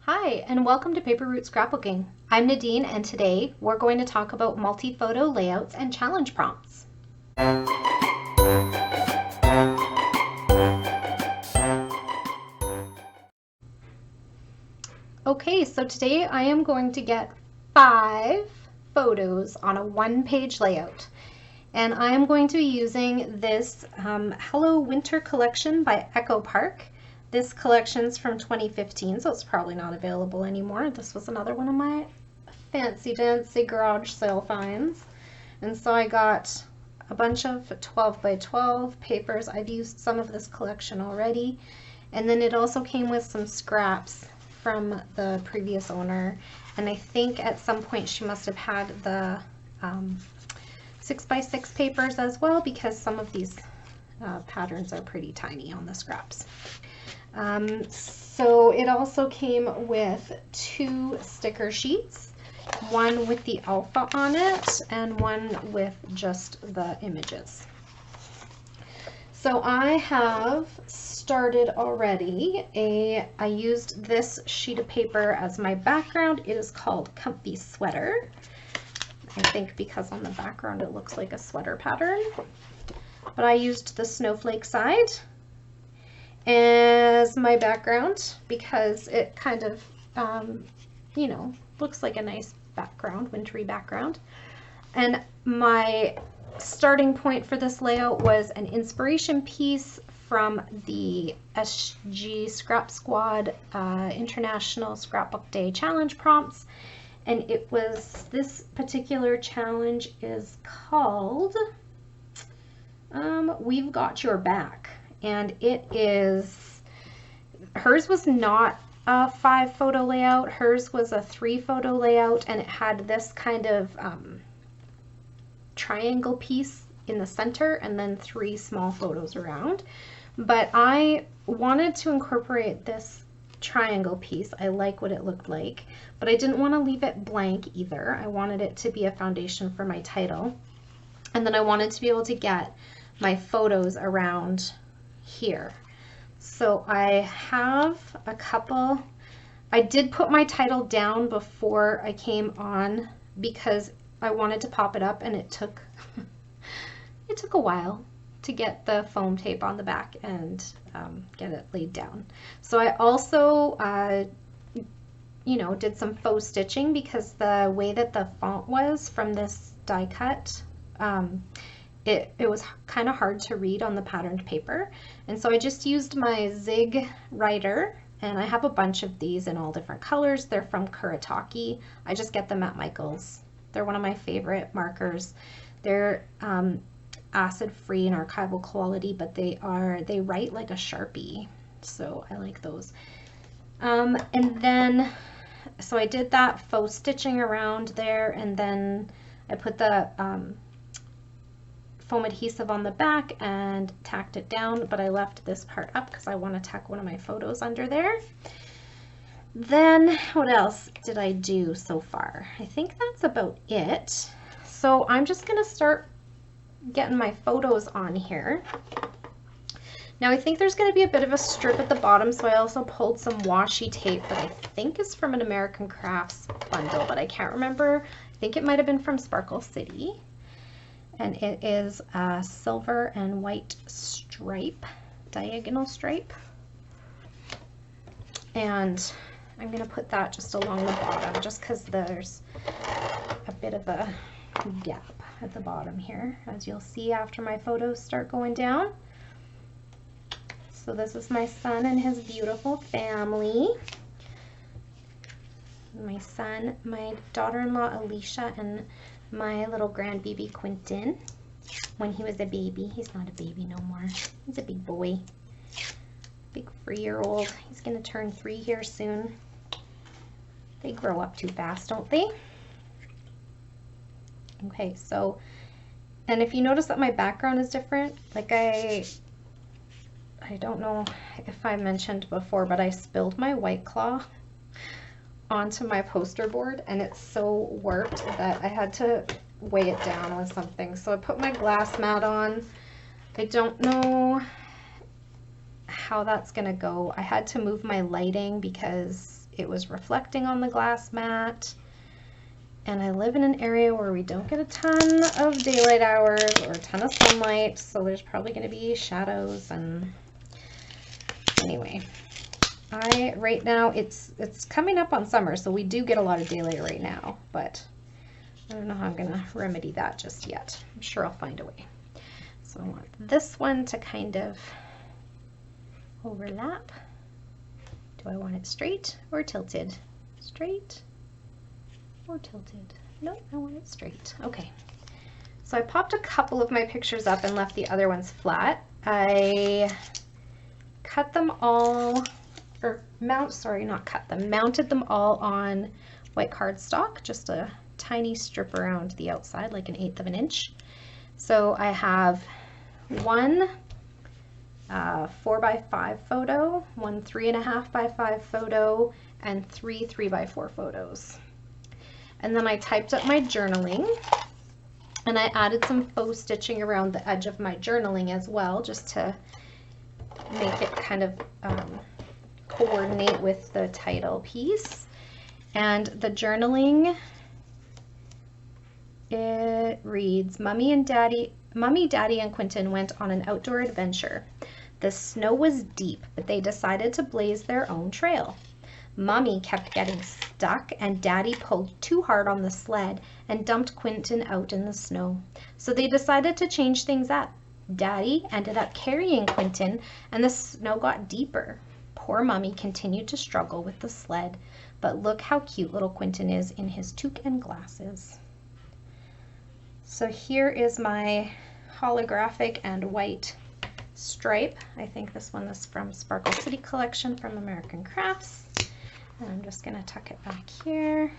Hi, and welcome to Paper Route Scrapbooking. I'm Nadine, and today we're going to talk about multi-photo layouts and challenge prompts. Okay, so today I am going to get 5 photos on a one-page layout. And I am going to be using this Hello Winter collection by Echo Park. This collection's from 2015, so it's probably not available anymore. This was another one of my fancy dancy garage sale finds. And so I got a bunch of 12 by 12 papers. I've used some of this collection already. And then it also came with some scraps from the previous owner. And I think at some point she must have had the 6 by 6 papers as well, because some of these patterns are pretty tiny on the scraps. So it also came with 2 sticker sheets, one with the alpha on it and one with just the images. So I have started already. I used this sheet of paper as my background. It is called Comfy Sweater. I think because on the background it looks like a sweater pattern. But I used the snowflake side as my background because it kind of, you know, looks like a nice background, wintry background. And my starting point for this layout was an inspiration piece from the SG Scrap Squad International Scrapbook Day Challenge prompts. And it was, this particular challenge is called We've Got Your Back. And it is, hers was not a 5 photo layout, hers was a 3 photo layout, and it had this kind of triangle piece in the center and then 3 small photos around. But I wanted to incorporate this triangle piece. I like what it looked like, but I didn't want to leave it blank either. I wanted it to be a foundation for my title. And then I wanted to be able to get my photos around here. So I have a couple. I did put my title down before I came on because I wanted to pop it up, and it took it took a while to get the foam tape on the back and get it laid down. So I also you know, did some faux stitching because the way that the font was from this die cut, it was kind of hard to read on the patterned paper. And so I just used my Zig writer, and I have a bunch of these in all different colors. They're from Kuretake. I just get them at Michael's. They're one of my favorite markers. They're acid-free and archival quality, but they write like a Sharpie. So I like those. And then, so I did that faux stitching around there, and then I put the foam adhesive on the back and tacked it down, but I left this part up because I want to tack one of my photos under there. Then what else did I do so far? I think that's about it. So I'm just going to start getting my photos on here. Now I think there's going to be a bit of a strip at the bottom, so I also pulled some washi tape that I think is from an American Crafts bundle, but I can't remember. I think it might have been from Sparkle City. And it is a silver and white stripe, diagonal stripe. And I'm going to put that just along the bottom, just because there's a bit of a gap at the bottom here, as you'll see after my photos start going down. So this is my son and his beautiful family. My son, my daughter-in-law Alicia, and my little grandbaby Quentin when he was a baby. He's not a baby no more. He's a big boy. Big 3-year-old. He's going to turn 3 here soon. They grow up too fast, don't they? Okay, so, and if you notice that my background is different, like I don't know if I mentioned before, but I spilled my White Claw onto my poster board, and it's so warped that I had to weigh it down with something. So I put my glass mat on. I don't know how that's gonna go. I had to move my lighting because it was reflecting on the glass mat. And I live in an area where we don't get a ton of daylight hours or a ton of sunlight, so there's probably going to be shadows. And anyway, right now it's coming up on summer, so we do get a lot of daylight right now, but I don't know how I'm going to remedy that just yet. I'm sure I'll find a way. So I want this one to kind of overlap. Do I want it straight or tilted? Straight or tilted? Nope, I want it straight. Okay. So I popped a couple of my pictures up and left the other ones flat. I cut them all, or mounted them all on white cardstock, just a tiny strip around the outside, like 1/8 of an inch. So I have one 4x5 photo, one 3.5x5 photo, and 3 3x4 photos. And then I typed up my journaling, and I added some faux stitching around the edge of my journaling as well, just to make it kind of coordinate with the title piece. And the journaling, it reads, Mommy, Daddy, and Quentin went on an outdoor adventure. The snow was deep, but they decided to blaze their own trail. Mommy kept getting stuck, and Daddy pulled too hard on the sled and dumped Quentin out in the snow. So they decided to change things up. Daddy ended up carrying Quentin, and the snow got deeper. Poor Mommy continued to struggle with the sled, but look how cute little Quentin is in his toque and glasses. So here is my holographic and white stripe. I think this one is from Sparkle City Collection from American Crafts. And I'm just going to tuck it back here.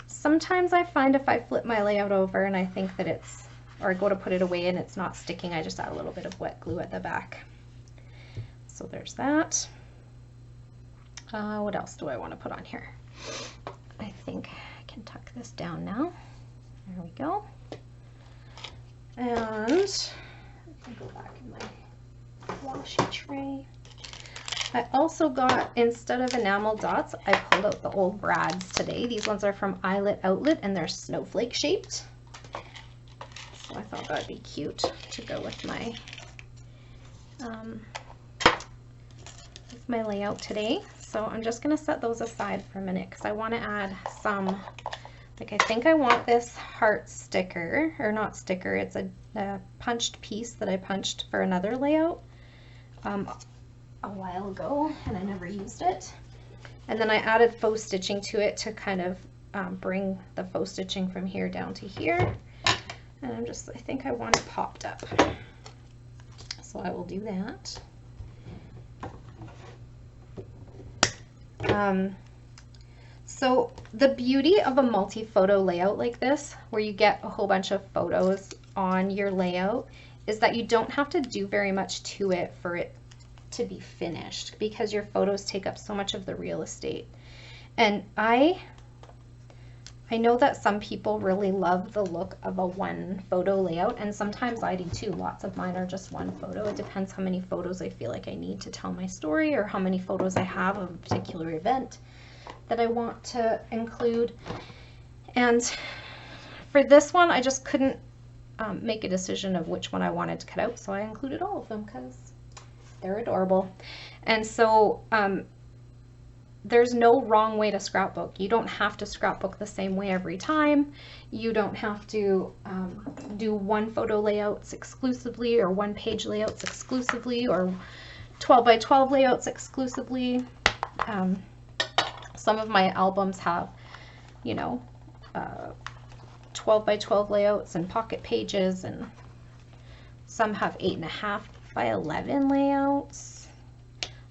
Sometimes I find if I flip my layout over and I think that it's, or I go to put it away and it's not sticking, I just add a little bit of wet glue at the back. So there's that. What else do I want to put on here? I think I can tuck this down now. There we go. And I'll go back in my washi tray. I also got, instead of enamel dots, I pulled out the old brads today. These ones are from Eyelet Outlet, and they're snowflake shaped. So I thought that'd be cute to go with my layout today. So I'm just gonna set those aside for a minute because I want to add some, like I think I want this heart sticker, or not sticker, it's a punched piece that I punched for another layout a while ago, and I never used it. And then I added faux stitching to it to kind of bring the faux stitching from here down to here. And I think I want it popped up. So I will do that. So the beauty of a multi-photo layout like this, where you get a whole bunch of photos on your layout, is that you don't have to do very much to it for it to be finished, because your photos take up so much of the real estate. And I know that some people really love the look of a one photo layout, and sometimes I do too. Lots of mine are just one photo. It depends how many photos I feel like I need to tell my story, or how many photos I have of a particular event that I want to include. And for this one, I just couldn't make a decision of which one I wanted to cut out, so I included all of them because they're adorable. And so there's no wrong way to scrapbook. You don't have to scrapbook the same way every time. You don't have to do one photo layouts exclusively, or one page layouts exclusively, or 12 by 12 layouts exclusively. Some of my albums have, 12 by 12 layouts and pocket pages, and some have 8.5 by 11 layouts.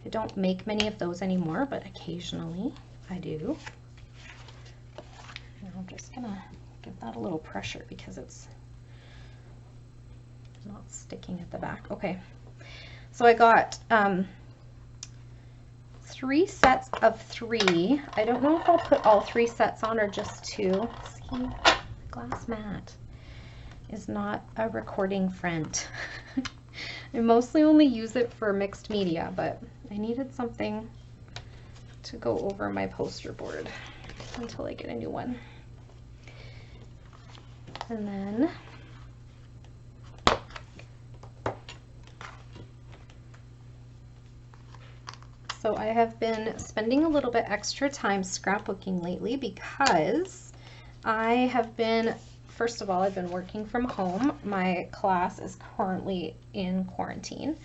I don't make many of those anymore, but occasionally I do. And I'm just gonna give that a little pressure because it's not sticking at the back. Okay, so I got 3 sets of 3. I don't know if I'll put all 3 sets on or just 2. See, the glass mat is not a recording friend. I mostly only use it for mixed media, but I needed something to go over my poster board until I get a new one. And then so I have been spending a little bit extra time scrapbooking lately because I have been, first of all, I've been working from home. My class is currently in quarantine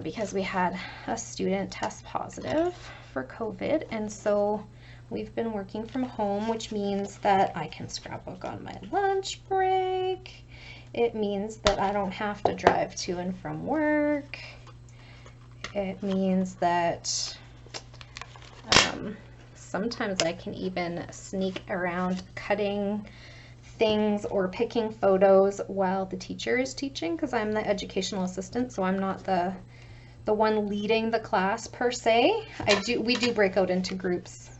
because we had a student test positive for COVID, and so we've been working from home, which means that I can scrapbook on my lunch break. It means that I don't have to drive to and from work. It means that sometimes I can even sneak around cutting things or picking photos while the teacher is teaching, because I'm the educational assistant, so I'm not the one leading the class per se. We do break out into groups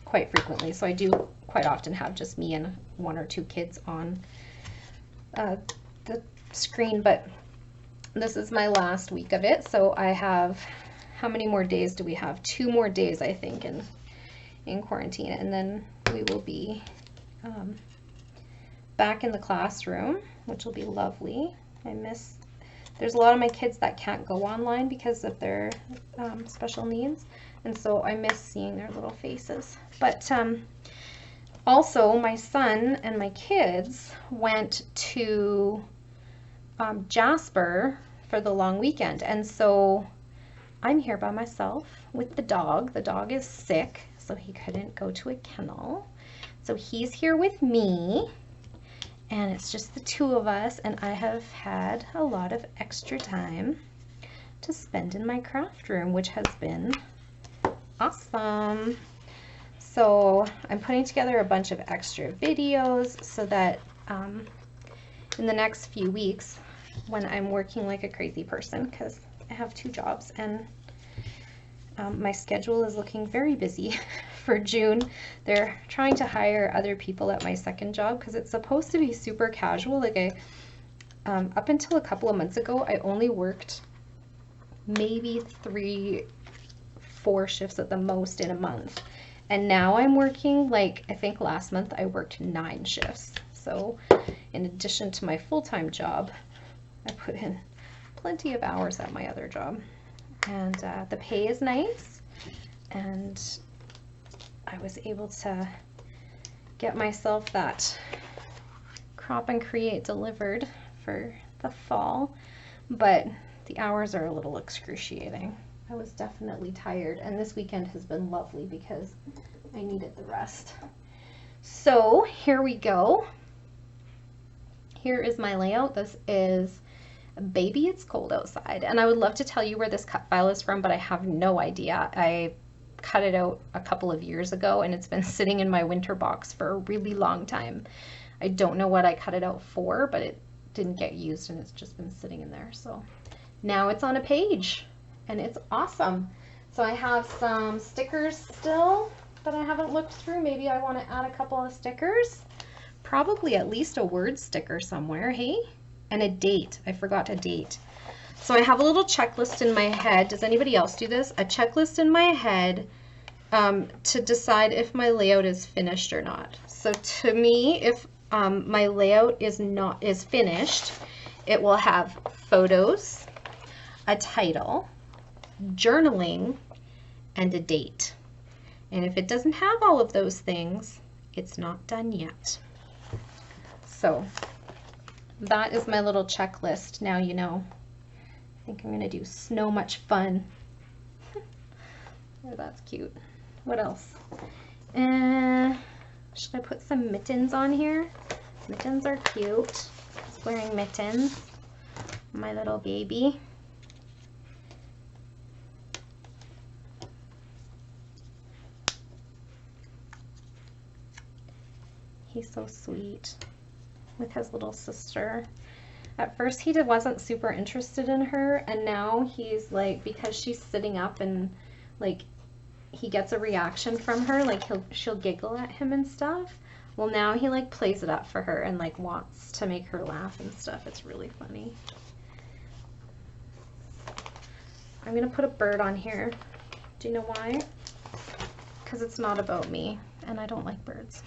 quite frequently, so I do quite often have just me and 1 or 2 kids on the screen, but this is my last week of it, so I have, how many more days do we have? 2 more days, I think, in quarantine, and then we will be back in the classroom, which will be lovely. There's a lot of my kids that can't go online because of their special needs, and so I miss seeing their little faces. But also, my son and my kids went to Jasper for the long weekend, and so I'm here by myself with the dog. The dog is sick, so he couldn't go to a kennel, so he's here with me, and it's just the 2 of us, and I have had a lot of extra time to spend in my craft room, which has been awesome. So I'm putting together a bunch of extra videos so that in the next few weeks, when I'm working like a crazy person, because I have 2 jobs and my schedule is looking very busy for June. They're trying to hire other people at my second job because it's supposed to be super casual. Like up until a couple of months ago, I only worked maybe 3-4 shifts at the most in a month. And now I'm working, like, I think last month I worked 9 shifts. So in addition to my full-time job, I put in plenty of hours at my other job. And the pay is nice, and I was able to get myself that Crop and Create delivered for the fall, but the hours are a little excruciating. I was definitely tired, and this weekend has been lovely because I needed the rest. So here we go. Here is my layout. This is Baby It's Cold Outside, and I would love to tell you where this cut file is from, but I have no idea. I cut it out a couple of years ago, and it's been sitting in my winter box for a really long time. I don't know what I cut it out for, but it didn't get used, and it's just been sitting in there. So now it's on a page, and it's awesome. So I have some stickers still that I haven't looked through. Maybe I want to add a couple of stickers. Probably at least a word sticker somewhere, hey? And a date. I forgot a date. So I have a little checklist in my head. Does anybody else do this? A checklist in my head to decide if my layout is finished or not. So to me, if my layout is finished, it will have photos, a title, journaling, and a date. And if it doesn't have all of those things, it's not done yet. So that is my little checklist. Now you know. I think I'm gonna do Snow Much Fun. Oh, that's cute. What else? Should I put some mittens on here? Mittens are cute. He's wearing mittens. My little baby. He's so sweet with his little sister. At first he wasn't super interested in her, and now he's like, because she's sitting up and like he gets a reaction from her, like she'll giggle at him and stuff. Well, now he like plays it up for her and like wants to make her laugh and stuff. It's really funny. I'm gonna put a bird on here. Do you know why? Because it's not about me, and I don't like birds.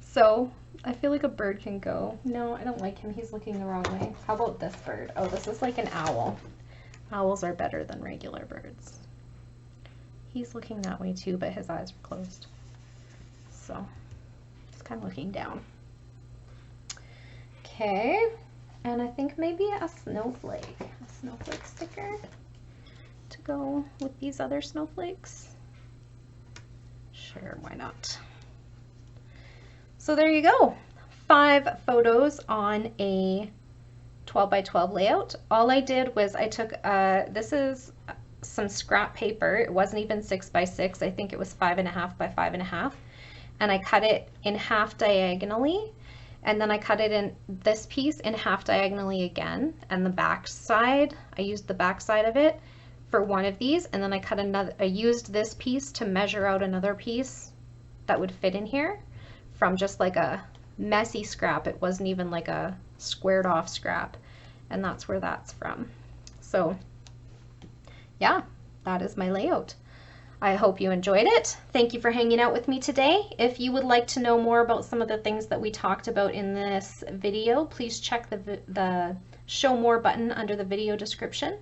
So I feel like a bird can go. No, I don't like him. He's looking the wrong way. How about this bird? Oh, this is like an owl. Owls are better than regular birds. He's looking that way too, but his eyes are closed. So he's kind of looking down. Okay, and I think maybe a snowflake sticker to go with these other snowflakes. Sure, why not? So there you go. 5 photos on a 12 by 12 layout. All I did was I took, this is some scrap paper. It wasn't even 6 by 6. I think it was 5.5 by 5.5. And I cut it in half diagonally. And then I cut it in this piece in half diagonally again. And the back side, I used the back side of it for one of these. And then I cut another, I used this piece to measure out another piece that would fit in here from just like a messy scrap. It wasn't even like a squared off scrap. And that's where that's from. So yeah, that is my layout. I hope you enjoyed it. Thank you for hanging out with me today. If you would like to know more about some of the things that we talked about in this video, please check the show more button under the video description.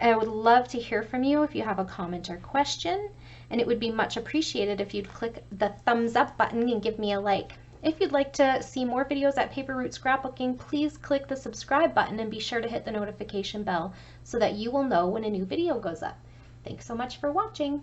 I would love to hear from you if you have a comment or question, and it would be much appreciated if you'd click the thumbs up button and give me a like. If you'd like to see more videos at Paper Route Scrapbooking, please click the subscribe button and be sure to hit the notification bell so that you will know when a new video goes up. Thanks so much for watching.